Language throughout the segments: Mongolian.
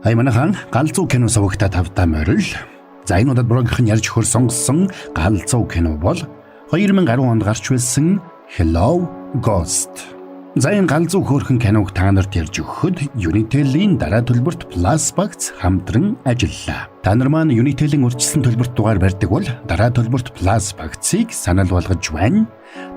Айманахан галзуу кино сувагта тавтаа морил. За энэ удаад брогийнх нь ярьж хөр сонгосон галзуу кино бол 2010 онд гарч байсан Hello Ghost. За энэ галзуу хөөрхөн киног та нарт ярьж өгөхөд Unitel-ийн дараа төлбөрт Plus багц хамтран ажиллаа. Та нар маань Unitel-ийн урьдчилсан төлбөрт дугаар барьдаг бол дараа төлбөрт Plus багцыг санал болгож байна.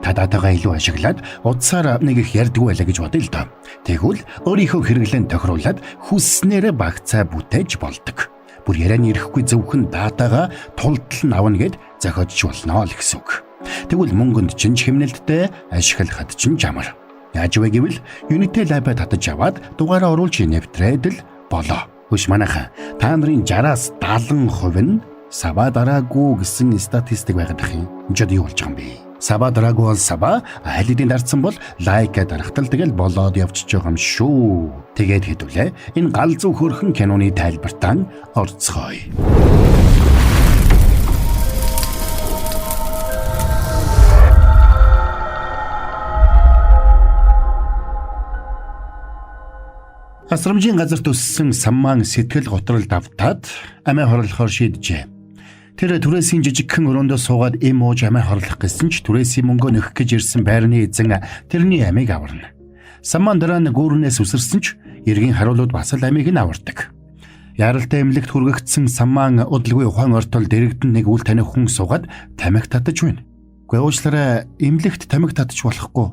Та датагаа илүү ашиглаад утсаар нэг их ярьдгүй байлаа гэж бодъё л доо. Тэгвэл өөрийнхөө хэрэглэн тохируулаад хүсснээрээ багцаа бүтээж болдог. Бүр ярианы ирэхгүй зөвхөн датагаа тултал нь авна гэд зохиодч болно л гэсэн үг. Тэгвэл мөнгөнд чинь хэмнэлттэй, ашиглахад чинь жамар. Яаж вэ гэвэл Unitel app татаж аваад дугаараа оруулж нэвтрээд л болоо. Хүш манайха та нарын 60-аас 70% нь сава дараагүй гэсэн статистик байгаад ах юм. Жод юу болж байгаа юм бэ? Сава дараагүй бол сава, аль хэдийн дарцсан бол лайк дарахтал тэгэл болоод явчихж байгаа юм шүү. Тэгээд хэдүүлээ энэ галзуу хөрхөн киноны тайлбартаа орцгоё. Асрамжийн газар төссөн саммаан сэтгэл готрол давтаад амиа хорлохоор шийджээ. Тэр түрээсийн жижигхэн өрөөндөө суугаад эм ууж амиа хорлох гэсэн ч түрээсийн мөнгөө нөхөх гэж ирсэн байрны эзэн тэрний амийг аварна. Саммаан дараа нь гүүрнээс үсэрсэн ч эргийн харуулууд бас л амийг нь авардаг. Яралтай эмнэлэгт хүргэгдсэн саммаан удалгүй ухаан ортол дэрэгдэн нэг үл таних хүн суугаад тамхи татаж байна. Гэхдээ уучлаарай эмнэлэгт тамхи татаж болохгүй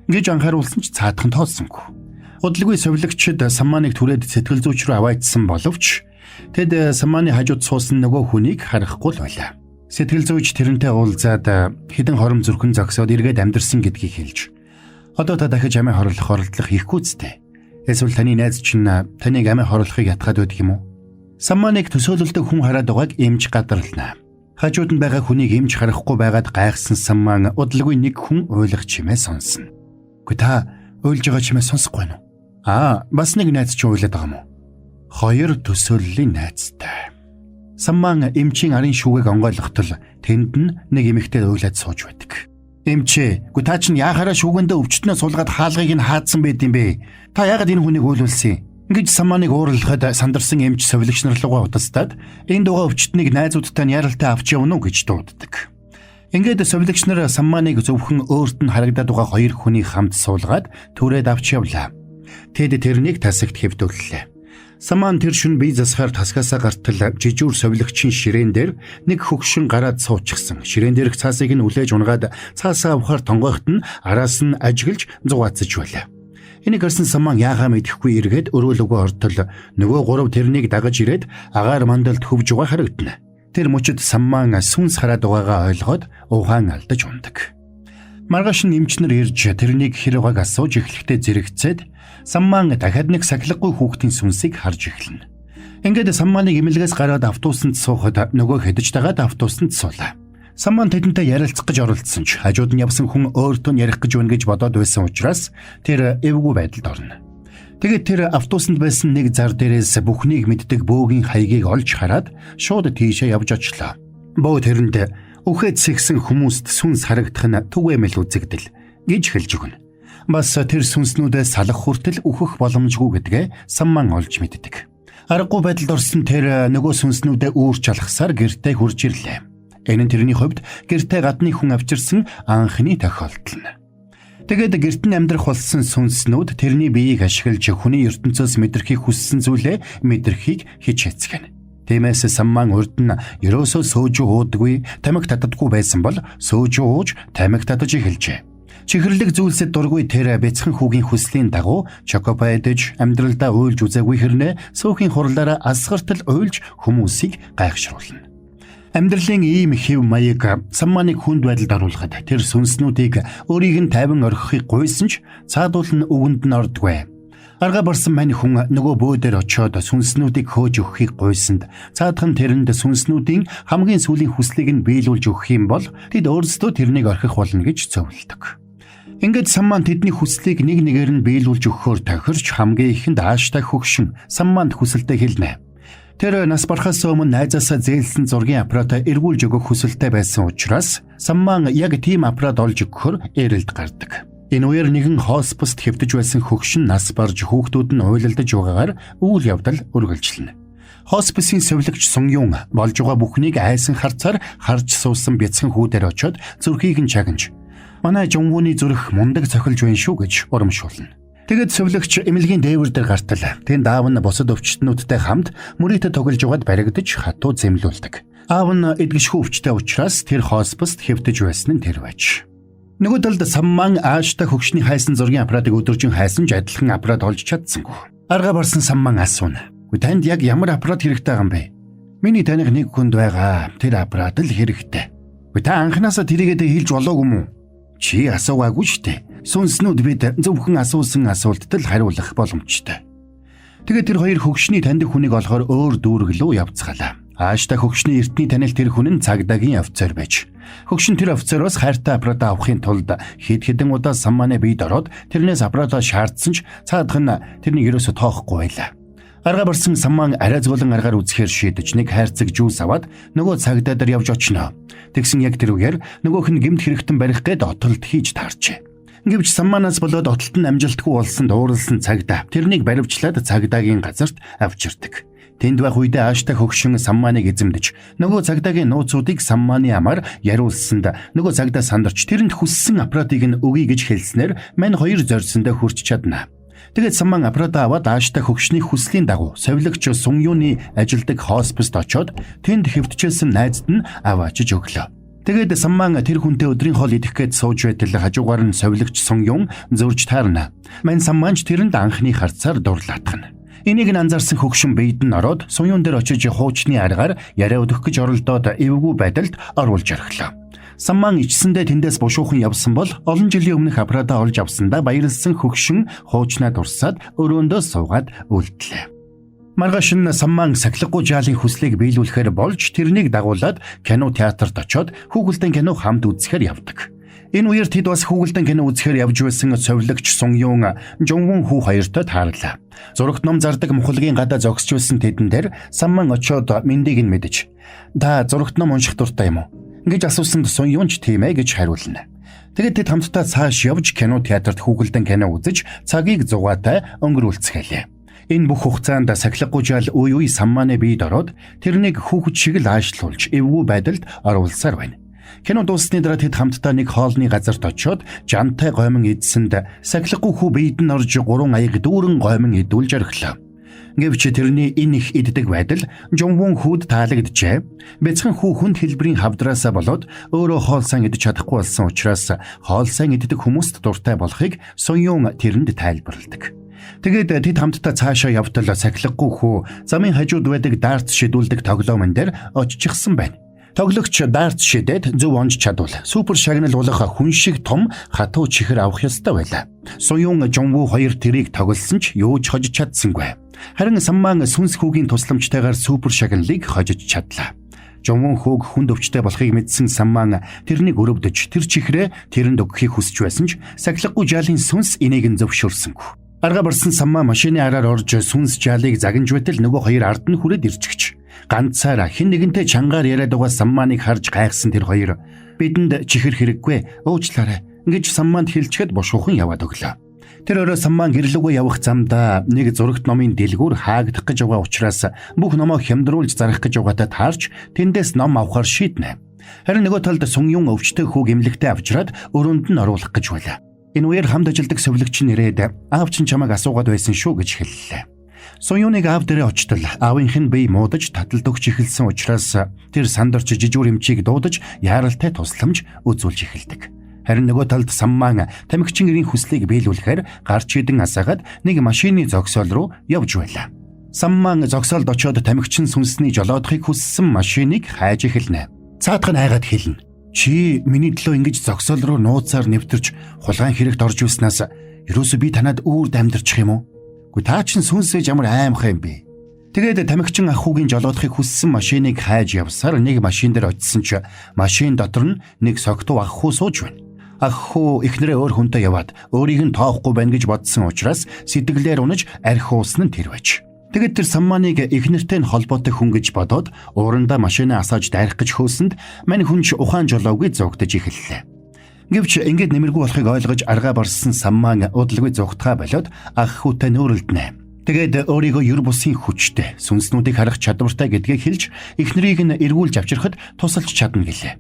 гэж анхааруулсан ч цаадхан тооцсонгүй. Удалгүй совилогчид саммааныг түрээд сэтгэл зүйч рүү аваачсан боловч тэд саммааны хажууд суусан нөгөө хүнийг харахгүй л байлаа. Сэтгэл зүйч тэрнтэй уулзаад хэдэн хором зүрхэн зогсоод эргээд амьдэрсэн гэдгийг хэлж одоо та дахиж амиа хорлох оролдлого хийхгүй зү. Эсвэл таны найз чинь таныг амиа хорлохыг ятгаад байдаг юм уу? Саммааныг төсөөлөлдөг хүн хараад байгааг эмч гадарлана. Хажууд нь байгаа хүнийг эмч харахгүй байгаад гайхсан саммаан удалгүй нэг хүн ойлгох чимээ сонсно. Гэхдээ та ойлж байгаа чимээ сонсохгүй байна уу? Бас нэг найз чинь уйлаад байгаа юм уу? Хоёр төсөөллийн найзтай. Саммаан эмчийн арын шүүгийг онгойлгохтол тэнд нь нэг эмэгтэй уйлаад сууж байдаг. Эмчээ, "Гү та чинь яахаараа шүүгэндээ өвчтнөө суулгаад хаалгыг нь хаадсан байд юм бэ? Та яагаад энэ хүнийг уйлуулсан?" Ингэж саммааныг уурлахад сандарсан эмч совилогч нар руугаа удастаад энэ дугаа өвчтнийг найзуудтай нь яралтай авч явна уу гэж дууддаг. Ингээд совилогч нар саммааныг зөвхөн өөрт нь харагдаад байгаа хоёр хүний хамт суулгаад түрээд авч явлаа. Тэд тэрнийг тасагт хэвдүүллээ. Саммаан тэр шөнө бие засахаар тасгаасаа гартал жижүүр совилогчийн ширээн дээр нэг хөгшин гараад суучихсан. Ширээн дээрх цаасыг нь үлээж унгаад цаасаа авахаар тонгойхт нь араас нь ажиглж зугаацж байлаа. Энийг харсан саммаан яахаа мэдэхгүй эргээд өрөөлөгөө ортол нөгөө гурав тэрнийг дагаж ирээд агаар мандалд хөвж байгаа харагдана. Тэр мөчөд саммаан сүнс хараад байгаагаа ойлгоод ухаан алдаж ундаг. Маргааш нь эмчнэр ирж тэрнийг хэр байгааг асууж эхлэхдээ зэрэгцээд саммаан дахиад нэг сахилгагүй хүүхдийн сүнсийг харж эхэлнэ. Ингээд саммааныг эмнэлгээс гараад автобусанд суухад нөгөө хэдэж дагаад автобусанд суулаа. Саммаан тэдэнтэй ярилцах гэж оролцсон ч хажууд нь явсан хүн өөртөө нь ярих гэж байна гэж бодоод байсан учраас тэр эвгүй байдалд орно. Тэгээд тэр автобусанд байсан нэг зар дээрээс бүхнийг мэддэг бөөгийн хаягийг олж хараад шууд тийшээ явж очлоо. Бөө тэрэнд үхээд сэгсэн хүмүүст сүнс харагдах нь түгээмэл үзэгдэл гэж хэлж өгнө. Бас тэр сүнснүүдээс салах хүртэл үхэх боломжгүй гэдгээ саммаан олж мэддэг. Аргагүй байдалд орсон тэр нөгөө сүнснүүдээ үүрч алхасаар гэртээ хурж ирлээ. Энэ нь тэрний хувьд гэртээ гадны хүн авчирсан анхны тохиолдол нь. Тэгээд гэрт нь амьдрах болсон сүнснүүд тэрний биеийг ашиглаж хүний ертөнцөөс мэдрэхийг хүссэн зүйлээ мэдрэхийг хич хэцгэнэ. Тиймээс саммаан урд нь ерөөсөө сөөжөө уудаггүй, тамхи татдаггүй байсан бол сөөжөө ууж тамхи татаж эхэлжээ. Чихэрлэг зүйлсэд дургүй тэр бяцхан хүүгийн хүслийн дагуу чокопа идэж амьдралдаа уйлж үзээгүй хэрнээ сөөхийн хурлаараа асгартал уйлж хүмүүсийг гайхшруулна. Амьдралын ийм хэв маяг саммааныг хүнд байдалд оруулахад тэр сүнснүүдийг өөрийг нь тайван орхихыг гуйсан ч цаадуул нь үгэнд нь ордгүй. Арга барсан мань хүн нөгөө бөө дээр очиод сүнснүүдийг хөөж өгөхийг гуйсанд цаадхан тэрэнд сүнснүүдийн хамгийн сүүлийн хүслийг нь биелүүлж өгөх юм бол тэд өөрсдөө тэрнийг орхих болно гэж зөвлөдөг. Ингээд саммаан тэдний хүслийг нэг нэгээр нь биелүүлж өгөхөөр тохирч хамгийн ихэнд ааштай хөгшин саммаанд хүсэлтэд хэлнэ. Тэр нас барахаас өмнө найзаасаа зээлсэн зургийн аппаратаа эргүүлж өгөх хүсэлтэй байсан учраас саммаан яг тийм аппарат олж өгөхөөр эрэлд гардаг. Энэ үеэр нэгэн хоспист хэвтэж байсан хөгшин нас барж хүүхдүүд нь уйлалдаж байгаагаар үйл явдал үргэлжилнэ. Хосписын совилогч Сун Юн болж байгаа бүхнийг айсан харцаар харж суусан бяцхан хүүдээр очиод зүрхийг нь чагнаж манай Жонвууны зүрх мундаг цохилж байна шүү гэж урамшуулна. Тэгэд совилогч эмнэлгийн дээвэр дээр гартал тэнд аав нь бусад өвчтнүүдтэй хамт мөрийтэй тоглож байгаад баригдаж хатуу зэмлүүлдэг. Аав нь эдгэшгүй өвчтэй учраас тэр хоспист хэвтэж байсан нь тэр байж. Нөгөө талд Самман ааштай хөгшний хайсан зургийн аппаратыг өдөржин хайсан ч адилхан аппарат олж чадсангүй. Арга барсан Самман асууна. Танд яг ямар аппарат хэрэгтэй байгаа юм бэ? Миний таних нэг хүнд байгаа. Тэр аппарат л хэрэгтэй. Та анханасаа тэрийгээ хэлж болоогүй мүү? Чи асуугаагүй шүү дээ. Сүнснүүд бид зөвхөн асуусан асуултад л хариулах боломжтой. Тэгээд тэр хоёр хөгшний таньдаг хүнийг олохоор өөр дүүрэг рүү явцгаалаа. Ааштай хөгшний эртний танил тэр хүн нь цагдаагийн офицер байж. Хөгшин тэр офицероос хайртай аппаратаа авахын тулд хэд хэдэн удаа Самманы биед ороод тэрнээс аппаратаа шаардсан ч цаадах нь тэрнийг ерөөсө тоохгүй байлаа. Арга барсан Самман арай згуулан аргаар үзэхээр шийдэж нэг хайрцаг жуус аваад нөгөө цагдаа дээр явж очино. Тэгсэн яг тэр үеэр нөгөөх нь гэмт хэрэгтэн барих гээд отолд хийж таарчээ. Гэвч Самманаас болоод отолт нь амжилтгүй болсон дууралсан цагдаа тэрнийг баривчлаад цагдаагийн газарт авчирдаг. Тэнд байх үедээ ааштай хөгшин Самманыг эзэмдэж нөгөө цагдаагийн нууцуудыг Самманы амаар яриулсанд нөгөө цагдаа сандарч тэрэнд хүссэн аппаратыг нь өгье гэж хэлснээр мань хоёр зорьсондоо хүрч чадна. Тэгээд Самман аппаратаа аваад ааштай хөгшний хүслийн дагуу совилогч Сун Юны ажилдаг хоспист очоод тэнд хэвтчихсэн найзад нь аваачиж өглөө. Тэгээд Самман тэр хүнтэй өдрийн хоол идэх гээд сууж байтал хажуугаар нь совилогч Сун Юн зурж таарна. Мань Самманч тэрэнд анхны харцаар дурлаатгана. Энийг нь анзаарсан хөгшин биед нь ороод Сун Юн дээр очиж хуучны аргаар яриа өдөх гэж оролдоод эвгүй байдалд оруулж орхлоо. Самман ичсэндээ тэндээс бушуухан явсан бол олон жилийн өмнөх аппаратаа олж авсандаа баярлсан хөгшин хуучнаа дурсаад өрөөндөө суугаад үлдлээ. Маргааш нь Самман сахилгагүй жаалын хүслийг биелүүлэхээр болж тэрнийг дагуулад кино театрт очоод хүүхэлдэйн кино хамт үзэхээр явдаг. Энэ үеэр тэд бас хүүхэлдэйн кино үзэхээр явж байсан совилогч Сун Юн Жонвун хүү хоёртой таарлаа. Зурагт ном зардаг мухлагийн гадаа зогсож байсан тэдэн дээр Самман очоод мэндийг нь мэдэж "Та зурагт ном унших дуртай юм уу?" гэж асуусанд Сун Юн ч тийм ээ гэж хариулна. Тэгээд тэд хамтдаа цааш явж кино театрт хүүхэлдэйн кино үзэж цагийг зугаатай өнгөрүүлцгээлээ. Энэ бүх хугацаанд сахилгагүй жаал үе Самманы биед ороод тэрнийг хүүхэд шиг л аашлуулж эвгүй байдалд оруулсаар байна. Кино дууссаны дараа тэд хамтдаа нэг хоолны газарт очоод жантай гомон идсэнд сахилгагүй хүү биед нь орж 3 аяг дүүрэн гомон идүүлж орхилоо. Гэвч тэрний энэ их иддэг байдал Жонвун хүүд таалагджээ. Бяцхан хүү хүнд хэлбэрийн хавдраасаа болоод өөрөө хоол сайн идэж чадахгүй болсон учраас хоол сайн иддэг хүмүүст дуртай болохыг Сун Юн тэрэнд тайлбарладаг. Тэгээд тэд хамтдаа цаашаа явтал сахилгагүй хүү замын хажууд байдаг дартс шидүүлдэг тоглоомн дээр очижчихсан байна. Тоглогч дартс шидэд зөв онж чадвал супер шагнал болох хүн шиг том хатуу чихэр авах ёстой байлаа. Сун Юн Жонву хоёр тэрийг тоглосон ч юу ч хожиж чадсангүй. Харин Самман сүнс хүүгийн тусламжтайгаар супер шагналыг хожиж чадлаа. Жонвун хүүг хүнд өвчтэй болохыг мэдсэн Самман тэрнийг өрөвдөж тэр чихрээ тэрэнд өгөхийг хүсэж байсан ч сахилгагүй жаалын сүнс энийг нь зөвшөөрсөнгүй. Арга барсан Самман машины араар орж сүнс жаалыг загинж байтал нөгөө хоёр ард нь хүрээд ирчихэж ганцаараа хэн нэгэнтэй чангаар яриад байгаа Самманыг харж гайхсан тэр хоёр бидэнд чихэр хэрэггүй уучлаарай гэж Самманд хэлчихэд бушуухан яваад өглөө. Тэр өрөө Самман гэрлүүгөө явах замдаа нэг зурагт номын дэлгүүр хаагдах гэж байгаа учраас бүх номоо хямдруулж зарах гэж байгаатай таарч тэндээс ном авахар шийднэ. Харин нөгөө талд Сун Юн өвчтөй хүүг эмнэлэгтээ авчираад өрөөнд нь оруулах гэж байлаа. Энэ үеэр хамт ажилдаг совилогч нэрээд аав чинь чамайг асуугаад байсан шүү гэж хэллээ. Сун Юныг аав дээрээ очтол аавынх нь бие муудаж таталд өгч эхэлсэн учраас тэр сандарч жижүүр эмчийг дуудаж яаралтай тусламж үзүүлж эхэлдэг. Харин нөгөө талд Самман тамхичин эрийн хүслийг биелүүлэхээр гарч идэн асаагаад нэг машины зогсоол руу явж байлаа. Самман зогсоолд очоод тамхичин сүнсний жолоодохыг хүссэн машиныг хайж эхэлнэ. Цаатах нь хайгаад хэлнэ. Чи миний төлөө ингэж зогсоол руу нууцаар нэвтэрч хулгайн хэрэгт орж ирснээс ерөөсөө би танад үүрд амьдрчих юм уу? Гэхдээ та чинь сүнсэж ямар аимхай юм бэ? Тэгээд тамхичин ах хүүгийн жолоодохыг хүссэн машиныг хайж явсаар нэг машин дээр очисон ч машин дотор нь нэг согтуу ах хүү сууж байна. Ах хүү эхнэрээ өөр хүнтэй яваад өөрийг нь тоохгүй байна гэж бодсон учраас сэтгэлээр унаж архи уусан нь тэр байж. Тэгэд тэр Самманыг эхнэртэй нь холбоотой хүн гэж бодоод уурандаа машинаа асааж дайрах гэж хөөсөнд мань хүн ч ухаан жолоогүй зогдож эхэллээ. Гэвч ингээд нэмэргүй болохыг ойлгож аргаа барсан Саммаан удалгүй зүгтгаа болоод ах хүүтэй нөөрөлднэ. Тэгээд өөрийгөө ер бусын хүчтэй, сүнснүүдийг харах чадвартай гэдгийг хэлж эхнэрийг нь эргүүлж авчирхад тусалж чадна гэлээ.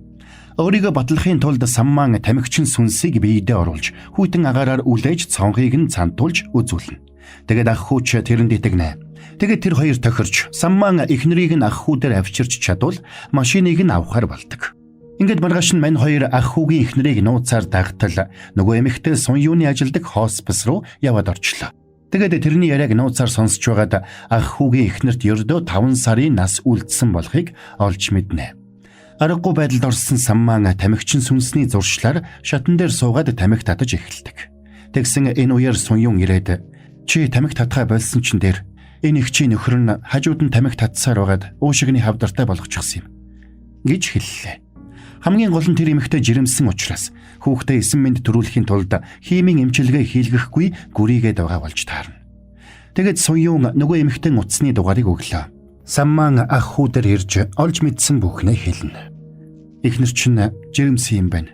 Өөрийгөө батлахын тулд Саммаан тамхичин сүнсийг биедээ оруулж, хүйтэн агаараар үлээж цонхыг нь цантуулж үзүүлнэ. Тэгээд ах хүүч тэрэнд итгэнэ. Тэгээд тэр хоёр тохирч Саммаан эхнэрийг нь ах хүү дээр авчирч чадвал машиныг нь авахар болдог. Ингээд маргааш нь мань хоёр ах хүүгийн эхнэрийг нууцаар дагтал нөгөө эмэгтэй сун юуны ажилдаг хоспис руу яваад орчлоо. Тэгээд тэрний яриаг нууцаар сонсч байгаад ах хүүгийн эхнэрт ердөө 5 сарын нас үлдсэн болохыг олж мэднэ. Аргагүй байдалд орсон Саммаан тамхичин сүнсний зуршлаар шатан дээр суугаад тамхи татаж эхэлдэг. Тэгсэн энэ үеэр сун юун ирээд чи тамхи татхаа болсон чин дээр энэ их чи нөхөр нь хажууд нь тамхи татсаар байгаад уушигны хавдартай болгочихсон юм гэж хэллээ. Хамгийн гол нь тэр эмэгтэй жирэмсэн учраас хүүхдээ эсэн мэнд төрүүлэхийн тулд химийн эмчилгээ хийлгэхгүй гүрийгээд байгаа болж таарна. Тэгэд Суюн нөгөө эмэгтэй утасны дугаарыг өглөө. Саммаан ах хүү дээр ирж олж мэдсэн бүхнээ хэлнэ. Эхнэр чинь жирэмсэн юм байна.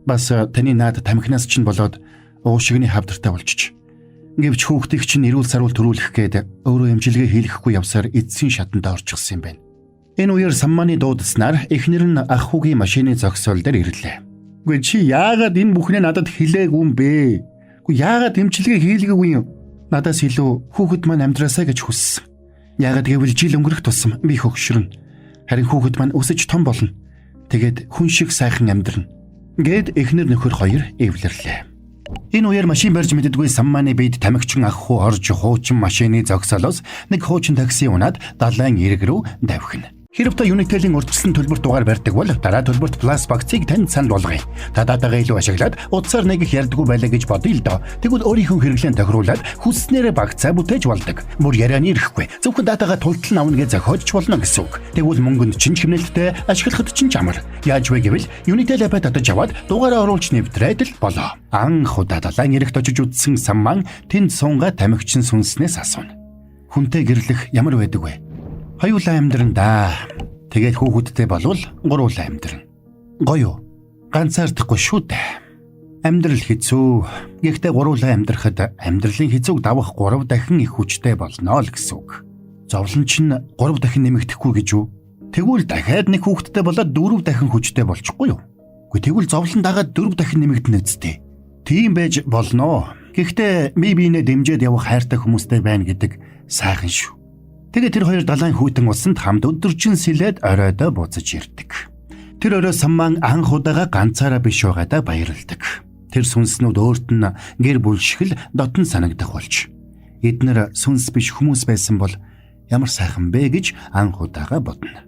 Бас таны наад тамхинаас чинь болоод уушигны хавдартай болчих. Гэвч хүүхдийг чинь эрүүл саруул төрүүлэх гээд өөрөө эмчилгээ хийлгэхгүй явсаар эцсийн шатанд орчихсон юм байна. Энэ үеэр Саммааны дуудснаар эхнэр нь ах хүүгийн машины зогсоол дээр ирлээ. Үгүй чи яагаад энэ бүхнээ надад хэлээгүй юм бэ? Үгүй яагаад эмчилгээ хийлгээгүй юм? Надаас илүү хүүхэд маань амьдраасаа гэж хүссэн. Яагаад гэвэл жил өнгөрөх тусам би хөгшрөн. Харин хүүхэд маань өсөж том болно. Тэгээд хүн шиг сайхан амьдрна. Гэд эхнэр нөхөр хоёр эвлэрлээ. Энэ үеэр машин барьж мэддэггүй Саммааны биед тамхичин ах хүү орж хуучин машины зогсоолоос нэг хуучин такси унаад далайн ирэг рүү давхина. Хэрв та Unitel-ийн урьдчилсан төлбөрт дугаар барьдаг бол дараа төлбөрт Plus багцыг танд санал болгоё. Та датагаа илүү ашиглаад утсаар нэг их ярьдаггүй байлаа гэж бодъё л доо. Тэгвэл өөрийнхөө хэрэглээнд тохируулаад хүснээрээ багцаа бүтээж болдог. Бүр ярианы ирэхгүй. Зөвхөн датагаа тултал нь авна гэж зохиож болно гэсэн үг. Тэгвэл мөнгөнд чинь хэмнэлттэй, ашиглахад чинь чамар. Яаж вэ гэвэл Unitel app-д татаж аваад дугаараа оруулж нэвтрээд л болоо. Анх удаа далайн ирэгт очиж үзсэн Саммаан тэнд сунгаа тамхичин сүнснээс асууна. Хүнтэй гэрлэх ямар байдаг вэ? Хоёулаа амьдран да. Тэгээд хүүхэдтэй болвол гуруулаа амьдран. Гоё. Ганцаардахгүй шүү дээ. Амьдрал хэцүү. Гэхдээ гуруулаа амьдрахад амьдралын хэцүүг давах 3 дахин их хүчтэй болно л гэсэн үг. Зовлон чинь 3 дахин нэмэгдэхгүй гэж үү? Тэгвэл дахиад нэг хүүхэдтэй болоод 4 дахин хүчтэй болчихгүй юу? Үгүй тэгвэл зовлон дагаад 4 дахин нэмэгдэнэ үсттэй. Тийм байж болно. Гэхдээ биенээ дэмжиж явах хайртай хүмүүстэй байна гэдэг сайхан шүү. Тэгээд тэр хоёр далайн хүйтэн усанд хамт өдөржин сэлээд оройдоо буцаж ирдэг. Тэр орой Саммаан анх удаага ганцаараа биш байгаадаа баярлдаг. Тэр сүнснүүд өөрт нь гэр бүл шиг л дотн санагдах болж. Эднэр сүнс биш хүмүүс байсан бол ямар сайхан бэ гэж анх удаага бодно.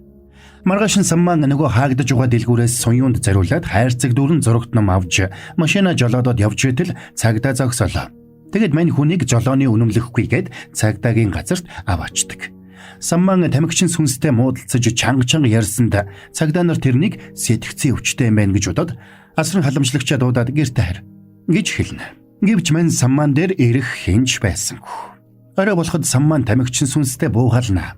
Маргааш нь Саммаан нөгөө хаагдж байгаа дэлгүүрээс Суюнд зориулаад хайрцаг дүүрэн зурагт ном авч машина жолоодод явж итэл цагдаа зогсолоо. Тэгэд мань хүнийг жолооны үнэмлэхгүйгээд цагдаагийн газарт аваачдаг. Саммаан тамхичин сүнстэй муудалцаж чанга ярьсанд цагдаа нар тэрнийг сэтгцийн өвчтэй юм байна гэж бодоод асран халамжлагчаа дуудаад гэртээ хар гэж хэлнэ. Гэвч мань Саммаан дээр ирэх хинж байсангүй. Орой болоход Саммаан тамхичин сүнстэй буугаална.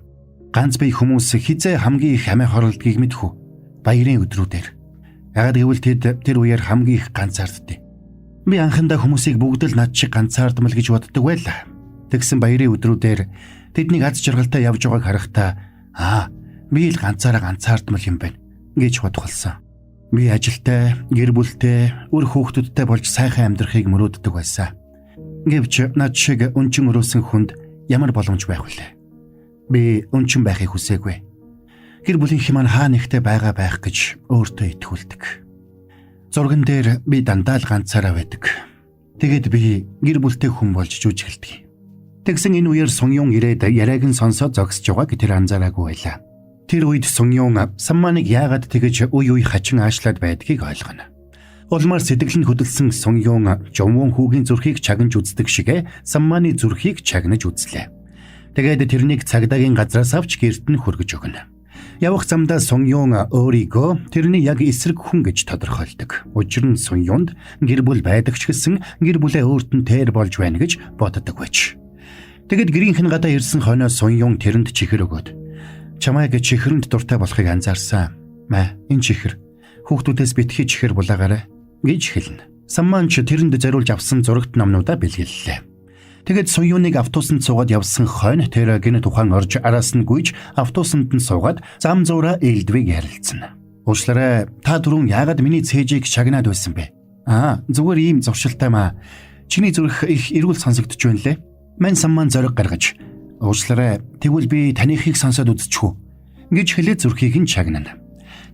Ганц бие хүмүүс хизээ хамгийн их амиа хорлдгийг мэдхүү. Баярын өдрүүдээр. Яагаад гэвэл тэд тэр үеэр хамгийн их ганцаарддаг. Би анхандаа хүмүүсийг бүгд л над шиг ганцаардмал гэж боддог байлаа. Тэгсэн баярын өдрүүдээр тэднийг аз жаргалтай явж байгааг харахтаа би л ганцаардмал юм байна гэж бодох болсон. Би ажилтай, гэр бүлтэй, үр хүүхдүүдтэй болж сайхан амьдрахыг мөрөөддөг байсан. Гэвч над шиг өнчин өрөөсөн хүнд ямар боломж байх вүлээ? Би өнчин байхыг хүсээгүй. Гэр бүлийнх маань хаа нэгтээ байгаа байх гэж өөртөө итгүүлдэг. Зурган дээр би дандаа л ганцаараа байдаг. Тэгэд би гэр бүлтэй хүн болж жүжиглдэг. Тэгсэн энэ үеэр Суюн ирээд яриаг нь сонсоод зогсож байгааг тэр анзаараагүй байлаа. Тэр үед Суюн Саммааныг яагаад тэгэж үе хачин аашлаад байдгийг ойлгоно. Улмаар сэтгэлд хөдөлсөн Суюн Жонвон хүүгийн зүрхийг чагнаж үздэг шигэ Саммааны зүрхийг чагнаж үзлээ. Тэгээд тэрнийг цагдаагийн газраас авч гэрт нь хүргэж өгнө. Явах замдаа Суюн өөрийгөө тэрний яг эсрэг хүн гэж тодорхойлдог. Учир нь Суюнд гэр бүл байдаг ч гэсэн гэр бүлээ өөрт нь тээр болж байна гэж боддог байж. Тэгэд гэрийнхэн гадаа ирсэн хойноо Суюн тэрэнд чихэр өгөөд чамайг чихэрэнд дуртай болохыг анзаарсан. Энэ чихэр хүүхдүүдээс битгий чихэр булаагаарай гэж хэлнэ. Самман ч тэрэнд зориулж авсан зурагт номнуудаа бэлгэллээ. Тэгэд Соёныг автобусанд суугаад явсан хойно тэр гинэ тухайн орж араас нь гүйж автобусанд нь суугаад зам зуура ээлдвийг ярилцсан. Уучлаарай, та түрүүн яагаад миний цээжийг шагнаад байсан бэ? Зүгээр ийм зуршилтай маа. Чиний зүрх их эрүүл сонсогдож байна лээ. Мань Самман зориг гаргаж, уучлаарай, тэгвэл би таныхыг сонсоод үзчихв гэж хэлээд зүрхийг нь шагнана.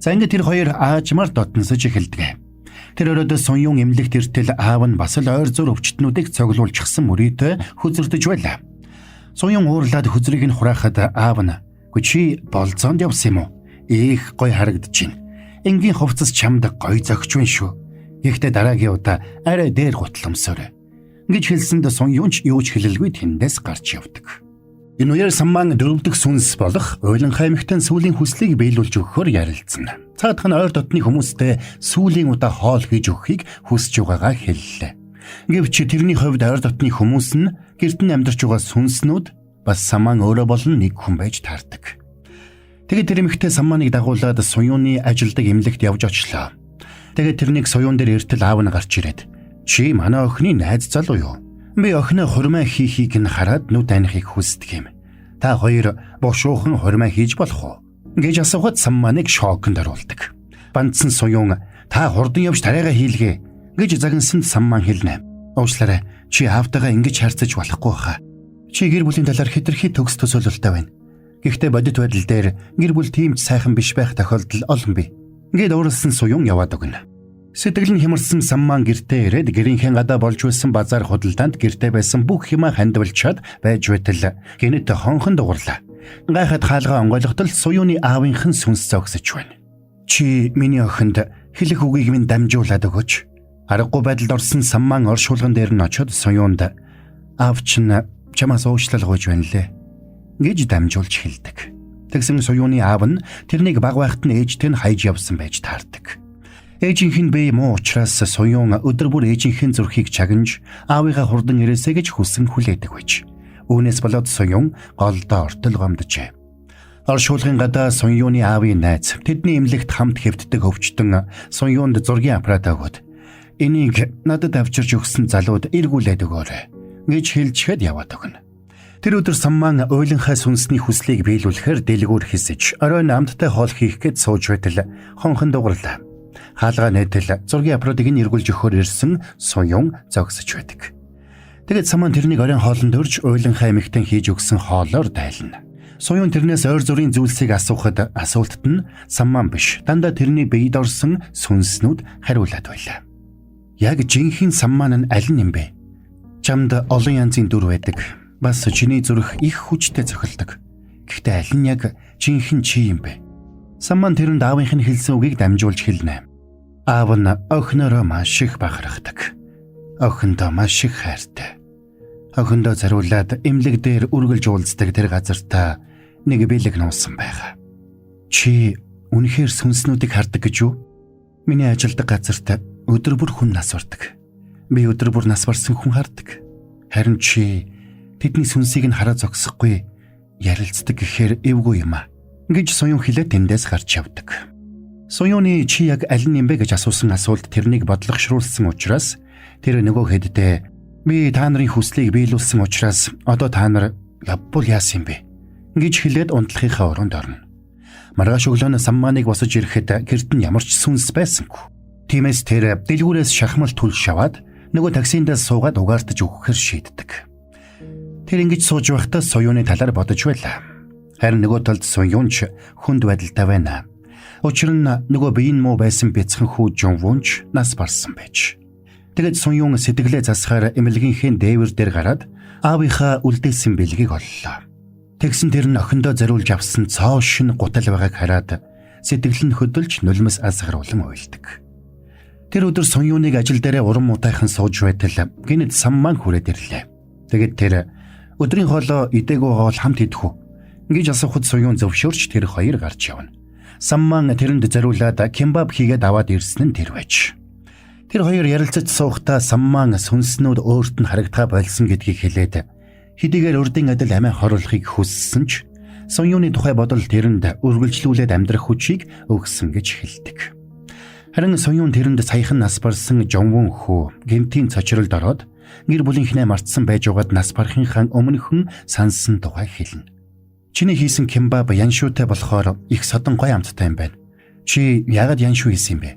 За ингээд тэр хоёр аажмаар дотносож эхэлдэг. Тэр өрөөдөө Соён эмнэлэгт иртэл аав нь бас л ойр зур өвчтнүүдийг цоглуулчихсан мөрийтэй хүзэрдэж байлаа. Соён уурлаад хүзрийг нь хураахад аав нь "Чи болзоонд явсан юм уу? Их гой харагдаж байна. Энгийн хувцас чамд гой зөгч байна шүү. Гэхдээ дараагийн удаа арай дээр гутламсаар" гэж хэлсэнд Соён ч юу ч хэлэлгүй тэндээс гарч явдаг. Энэ үеэр Самман дөрөвдөг сүнс болох Уйланхай эмэгтэй сүүлийн хүслийг биелүүлж өгөхөөр ярилцсан. Цаадах нь ойр дотны хүмүүстэй сүүлийн удаа хоол хийж өгөхийг хүсэж байгаагаа хэллээ. Гэвч тэрний хувьд ойр дотны хүмүүс нь гэрт нь амьдарч байгаа сүнснүүд бас Самман өөрөө болон нэг хүн байж таардаг. Тэгээд тэр эмэгтэй Самманыг дагуулад Соёны ажилдаг эмнэлэгт явж очлоо. Тэгээд тэрнийг Соён дээр эртэл аав нь гарч ирээд "Чи манай охины найз залуу юу? Би охиноо хурмаа хийхийг нь хараад нүд анихыг хүсдэг юм. Та хоёр бошуухан хурмаа хийж болох уу?" гэж асуухад Самманыг шоконд оруулдаг. Бандсан Соён "Та хурдан явж тариагаа хийлгээ" гэж загнасанд Самман хэлнэ. "Уучлаарай, чи аавтайгаа ингэж харьцаж болохгүй хаа. Чи гэр бүлийн талаар хэтэрхий төгс төсөөлөлтэй байна. Гэхдээ бодит байдал дээр гэр бүл тийм ч сайхан биш байх тохиолдол олон бий" гэд ууралсан Соён яваад өгнө. Сэтгэл нь хямарсан Самман гэртээ ирээд гэрийнхээ гадаа болж байсан базар худалдаанд гэртээ байсан бүх юмаа хандвалчаад байж байтал гинэт хонхон дугарлаа. Гайхаад хаалгаа онгойлготол Соёны аавынхан сүнс зогсож байна. "Чи миний охинд хэлэх үгийг минь дамжуулаад өгөөч." Аргагүй байдалд орсон Самман оршуулган дээр нь очиод Соёнд "Аав чинь чамаас уучлал гуйж байна лээ" гэж дамжуулж хэлдэг. Тэгсэн Соёны аав нь тэрнийг баг байхад нь ээжтэй нь хайж явсан байж таардаг. Ээжийнх нь бие муу учраас Соён өдөр бүр ээжийнхэн зүрхийг чагнаж аавыгаа хурдан ирээсэй гэж хүсэн хүлээдэг байж. Үүнээс болоод Соён голдоо ортол гомджээ. Оршуулгын гадаа Соёны аавын найз тэдний эмнэлэгт хамт хэвддэг өвчтөн Соёнд зургийн аппарат өгөөд "Энийг надад авчирч өгсөн залууд эргүүлээд өгөөрэй" гэж хэлжихэд яваад өгнө. Тэр өдөр Самман Уйланхай сүнсний хүслийг биелүүлэхээр дэлгүүр хэсэж оройн амттай хоол хийх гээд сууж байтал хонхон дугарлаа. Хаалгаа нээтэл зургийн аппаратыг нь эргүүлж өгөхөөр ирсэн Соён зогсож байдаг. Тэгээд Самман тэрнийг оройн хоолнд өрж Уйланхай эмэгтэй хийж өгсөн хоолоор дайлна. Соён тэрнээс ойр зүрийн зүйлсийг асуухад асуултад нь Самман биш, дандаа тэрний биед орсон сүнснүүд хариулаад байлаа. "Яг жинхэнэ Самман нь аль нь юм бэ? Чамд олон янзын дүр байдаг. Бас чиний зүрх их хүчтэй цохилдог. Гэхдээ аль нь яг жинхэнэ чи юм бэ?" Самман тэрэнд аавынх нь хэлсэн үгийг дамжуулж хэлнэ. Аав нь охиноороо маш их бахархдаг. Охиндоо маш их хайртай. Охиндоо зариулаад эмнэлэг дээр үргэлж уулздаг тэр газартаа нэг бэлэг нуусан байгаа. "Чи үнэхээр сүнснүүдийг хардаг гэж юу? Миний ажилдаг газарт өдөр бүр хүн нас бардаг. Би өдөр бүр нас барсан хүн хардаг. Харин чи тэдний сүнсийг нь хараа зогсохгүй ярилцдаг гэхээр эвгүй юм а" гэж Соён хэлээд тэндээс гарч явдаг. Соёны "Чи яг аль нь юм бэ?" гэж асуусан асуулт тэрнийг бодлогошруулсан учраас тэр нөгөө хэддээ "Би та нарын хүслийг биелүүлсэн учраас одоо та нар явбал яасан юм бэ?" гэж хэлээд унтлахынхаа оронд орно. Маргааш өглөө нь Самманыг босож ирэхэд гэрт нь ямар ч сүнс байсангүй. Тиймээс тэр дэлгүүрээс шахмал түл шаваад нөгөө таксиндээс суугаад угаартаж өгөхөр шийддэг. Тэр ингэж сууж байхдаа Соёны талаар бодож байлаа. Харин нөгөө талд Соён ч хүнд байдалтай байна. Учир нь нөгөө биеийн муу байсан бяцхан хүү Жонвонч нас барсан байж. Тэгэд Соён сэтгэлээ засахаар эмнэлгийнхээ дээвэр дээр гараад аавынхаа үлдээсэн бэлгийг оллоо. Тэгсэн тэр нь охиндоо зориулж авсан цоо шин гутал байгааг хараад сэтгэл нь хөдөлж нулимс азгаруулan уйлдаг. Тэр өдөр Соёныг ажил дээрээ уран мутайхан сууж байтал гинэд Самман хүрээд ирлээ. Тэгэд тэр "Өдрийн хоолоо идээгүү хоол хамт идэх үү?" гэж асуухад Соён зөвшөөрч тэр хоёр гарч явна. Самман тэрэнд зориулаад кимбаб хийгээд аваад ирсэн нь тэр байж. Тэр хоёр ярилцаж суухдаа Самман сүнснүүд өөрт нь харагдгаа болсон гэдгийг хэлээд хэдийгээр урдын адил амиа хорлохыг хүссэн ч Соёны тухай бодол тэрэнд үргэлжлүүлээд амьдрах хүчийг өгсөн гэж хэлдэг. Харин соён тэрэнд саяхан нас барсан Жонвон хүү гэмтийн цочролд ороод гэр бүлийнхнээ мартсан байж байгаад нас барахынхаа өмнөхөн сансан тухай хэлнэ. Чиний хийсэн кимбаб яншуутай болохоор их содон гой амттай юм байна. Чи яагаад яншуу хийсэн юм бэ?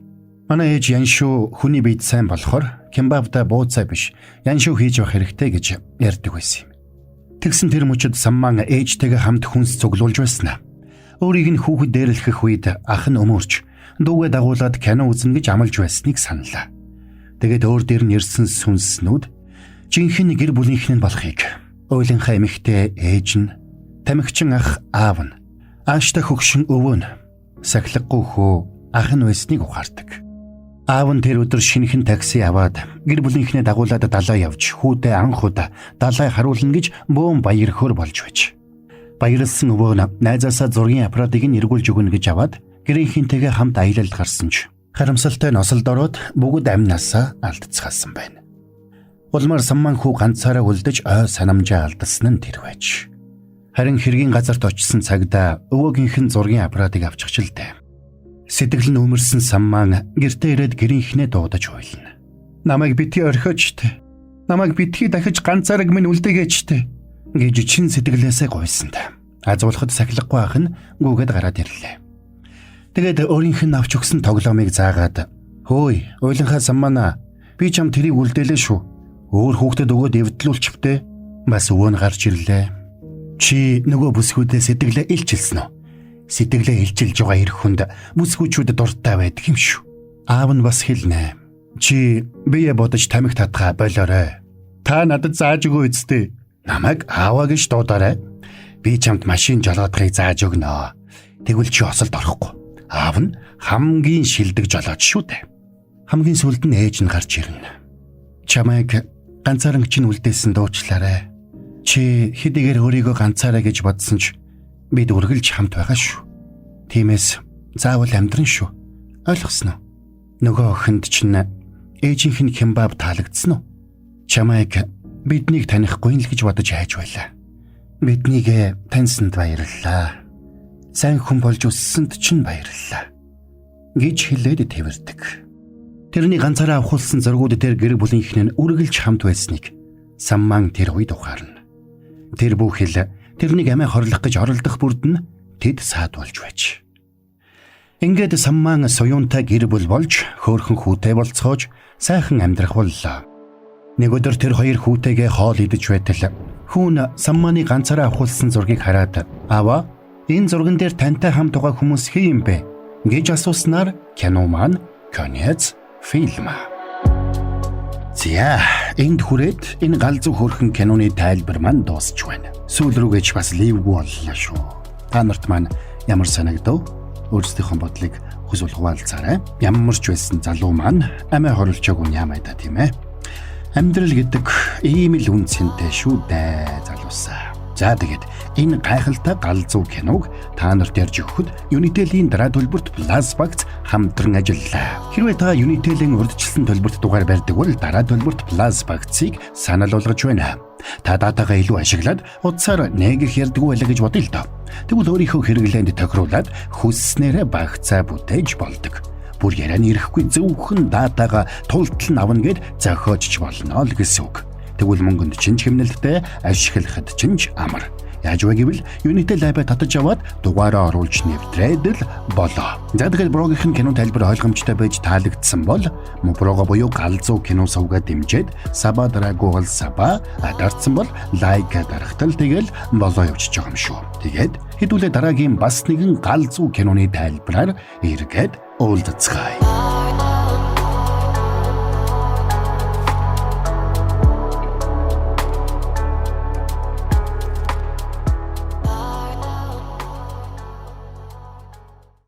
Манай ээж яншуу хүний биед сайн болохоор кимбабда бууцаа биш яншуу хийж явах хэрэгтэй гэж ярьдаг байсан юм. Тэгсэн тэр мөчөд Самман ээжтэйгээ хамт хүнс цуглуулж байснаа. Өөрийг нь хүүхэд дээрлэхэх үед ах нь өмөрч дүүгээ дагуулад кино үзнэ гэж амлаж байсныг саналаа. Тэгээд өөр дээр нь ирсэн сүнснүүд жинхэнэ гэр бүлийнхэн болохыг ойлынхаа эмэгтэй ээж нь, тамхичин ах аав нь, ааштай хөгшин өвөө нь, сахилгагүй хөө ах нь байсныг ухаардаг. Аав нь тэр өдөр шинэхэн такси аваад гэр бүлийнхнээ дагуулад далаа явж хүүдээ анх удаа далай харуулна гэж бөөн баяр хөр болж байж. Баярлсан өвөө нь найзаасаа зургийн аппаратыг нь эргүүлж өгнө гэж аваад гэрийнхэнтэйгээ хамт аялалд гарсан ч харамсалтай носолд ороод бүгд амнаасаа алдцгаасан байна. Улмаар Самман хүү ганцаараа үлдэж ой санамжаа алдсан нь тэр байж. Харин хэргийн газарт очисон цагдаа өвөөгийнхэн зургийн аппаратыг авчихч л дээ. Сэтгэл нь өмөрсөн Самман гэртээ ирээд гэрийнхнээ дуудаж хуйлна. Намайг битгий орхиоч тэ. Намайг битгий дахиж ганцаараг минь үлдээгээч тэ гэж чин сэтгэлээсээ гуйсанд. Азуулахад сахилгагүй ах нь гүгээд гараад ирлээ. Тэгээд өөрийнх нь авч өгсөн тоглоомыг заагаад "Хөөе, уйланхаа Саммана, би чам тэрийг үлдээлээ шүү. Өөр хүүхдэд өгөөд эвдлүүлчихвтэ." Бас өвөө нь гарч ирлээ. "Чи нөгөө бүсгүүдээ сэтгэлээ илчилсэн үү? Сэтгэлээ илчилж байгаа эрх хүнд бүсгүүчүүд дуртай байдаг юм шүү." Аав нь бас хэлнэ. "Чи бие бодож тамхи татгаа болоорой. Та надад зааж өгөө үсттэй. Намайг ааваа гэж дуудаарай. Би чамд машин жолоодохыг зааж өгнө. Тэгвэл чи осолд орохгүй." Аав нь хамгийн шилдэг жолооч шүү дээ. Хамгийн сүлд нь ээж нь гарч ирнэ. "Чамайг ганцаараа чинь үлдээсэн дуучлаарай. Чи хэдийгээр өөрийгөө ганцаараа гэж бодсон ч бид үргэлж хамт байгаа шүү. Тиймээс заавал амьдран шүү. Ойлгосноо? Нөгөө охинд чинь ээжийнх нь кимбаб таалагдсан уу? Чамайг биднийг танихгүй л гэж бодож хайж байлаа. Биднийг таньсанд баярлалаа. Сайн хүн болж өссөнд чинь баярлалаа" гэж хэлээд тэрвэрдэг. Тэрний ганцаараа авахулсан зургууд дээр гэр бүлийнхэн нь үргэлж хамт байсныг Самман тэр үед ухаарна. Тэр бүхэл тэрнийг амиа хорлох гэж оролдох бүрд нь тэд саадуулж байж. Ингээд Самман соёонтой гэр бүл болж хөөрхөн хүүтэй болцоож сайхан амьдрах боллоо. Нэг өдөр тэр хоёр хүүтэйгээ хоол идэж байтал хүүн Самманы ганцаараа авахулсан зургийг хараад "Аава, энэ зурган дээр тантай хамт байгаа хүмүүс хин юм бэ?" гэж асууснаар кино маань конец фильм. За, энд хүрээд энэ галзуу хөрхөн киноны тайлбар маань дуусч байна. Сүүл рүүгээч бас ливгүй боллоо шүү. Та нарт маань ямар санагдав? Өөрсдийнхөө бодлыг хүсвэл хуваалцаарай. Ямар ч байсан залуу маань амиа хорлцоог нь ямаа да тийм ээ. Амьдрал гэдэг ийм л үнцэнтэй шүү дээ залуусаа. За тэгээд энэ гайхалтай галзуу киног та нарт ярьж өгөхөд Unitel-ийн дараа төлбөрт Plus багц хамтран ажиллаа. Хэрвээ та Unitel-ийн урьдчилсан төлбөрт дугаар барьдаг бол дараа төлбөрт Plus багцыг санал болгож байна. Та датагаа илүү ашиглаад утсаар нээгэх ярдггүй байлаа гэж бодъё л доо. Тэгвэл өөрийнхөө хэрэглээнд тохируулаад хүсснээрээ багцаа бүтээж болдог. Бүр ярианы ирэхгүй зөвхөн датагаа тултал нь авна гэд зохиожч болно л гэсэн үг. Тэгвэл мөнгөнд чинь хэмнэлттэй ашиглахад чинь амар. Яаж вэ гэвэл Unitel Lab татаж аваад дугаараа оруулж нэвтрээд л болоо. За тэгэхээр брогийнхэн кино тайлбар ойлгомжтой байж таалагдсан бол брого буюу галзуу кино сувгаа дэмжиж саба дараагүй бол саба дарцсан бол лайк дарахтал тэгэл болоо явчихж байгаа юм шүү. Тэгээд хэдүүлээ дараагийн бас нэгэн галзуу киноны тайлбараар эргээд уулзцгаая.